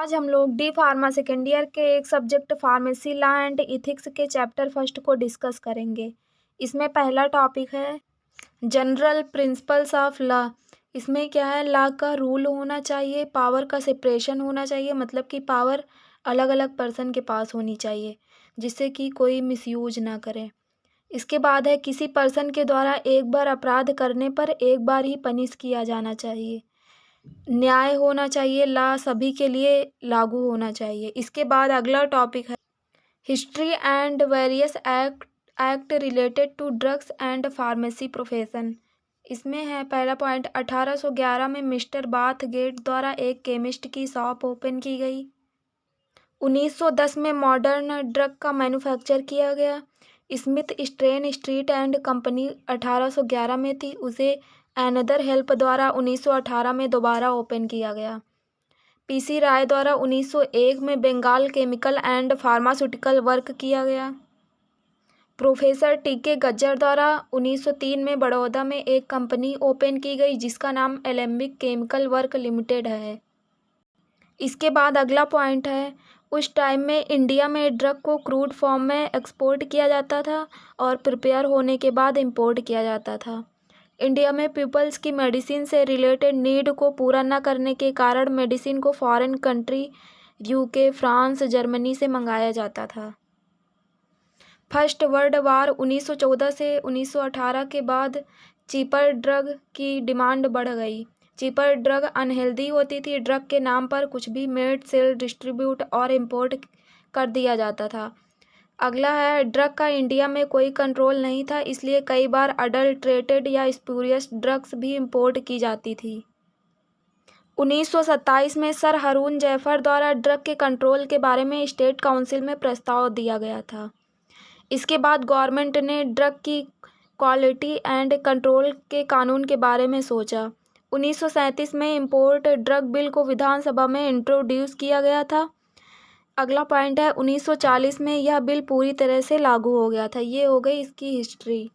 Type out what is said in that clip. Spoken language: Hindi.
आज हम लोग डी फार्मा सेकेंड ईयर के एक subject pharmacy law and ethics के चैप्टर फर्स्ट को डिस्कस करेंगे। इसमें पहला टॉपिक है जनरल प्रिंसिपल्स ऑफ लॉ। इसमें क्या है, लॉ का रूल होना चाहिए, पावर का सेपरेशन होना चाहिए, मतलब कि पावर अलग अलग पर्सन के पास होनी चाहिए जिससे कि कोई मिसयूज ना करे। इसके बाद है किसी पर्सन के द्वारा एक बार अपराध करने पर एक बार ही पनिश किया जाना चाहिए, न्याय होना चाहिए, लॉ सभी के लिए लागू होना चाहिए। इसके बाद अगला टॉपिक है history and various act related to drugs and pharmacy profession. इसमें है पहला पॉइंट, 1811 में मिस्टर बाथगेट द्वारा एक केमिस्ट की शॉप ओपन की गई। 1910 में मॉडर्न ड्रग का मैन्युफैक्चर किया गया। Smith strain street and company 1811 में थी, उसे एनदर हेल्प द्वारा 1918 में दोबारा ओपन किया गया। पीसी राय द्वारा 1901 में Bengal chemical and pharmaceutical work किया गया। प्रोफेसर टीके गज्जर द्वारा 1903 में बड़ौदा में एक कंपनी ओपन की गई जिसका नाम एलेम्बिक केमिकल वर्क लिमिटेड है। इसके बाद अगला पॉइंट है, उस टाइम में इंडिया में ड्रग को क्रूड फॉर्म में एक्सपोर्ट किया जाता था और प्रिपेयर होने के बाद इंपोर्ट किया जाता था। इंडिया में पीपल्स की मेडिसिन से रिलेटेड नीड को पूरा न करने के कारण मेडिसिन को foreign country UK, France, Germany से मंगाया जाता था। फर्स्ट वर्ल्ड वार 1914 से 1918 के बाद चीपर ड्रग की डिमांड बढ़ गई। चीपर ड्रग अनहेल्दी होती थी, ड्रग के नाम पर कुछ भी मेड, सेल, डिस्ट्रीब्यूट और इम्पोर्ट कर दिया जाता था। अगला है, ड्रग का इंडिया में कोई कंट्रोल नहीं था, इसलिए कई बार अडल्ट्रेटेड या स्पूरियस ड्रग्स भी इंपोर्ट की जाती थी। 1927 में सर हारून जैफर द्वारा ड्रग के कंट्रोल के बारे में स्टेट काउंसिल में प्रस्ताव दिया गया था। इसके बाद गवर्नमेंट ने ड्रग की क्वालिटी एंड कंट्रोल के कानून के बारे में सोचा। 1937 में इंपोर्ट ड्रग बिल को विधानसभा में इंट्रोड्यूस किया गया था। अगला पॉइंट है, 1940 में यह बिल पूरी तरह से लागू हो गया था। ये हो गई इसकी हिस्ट्री।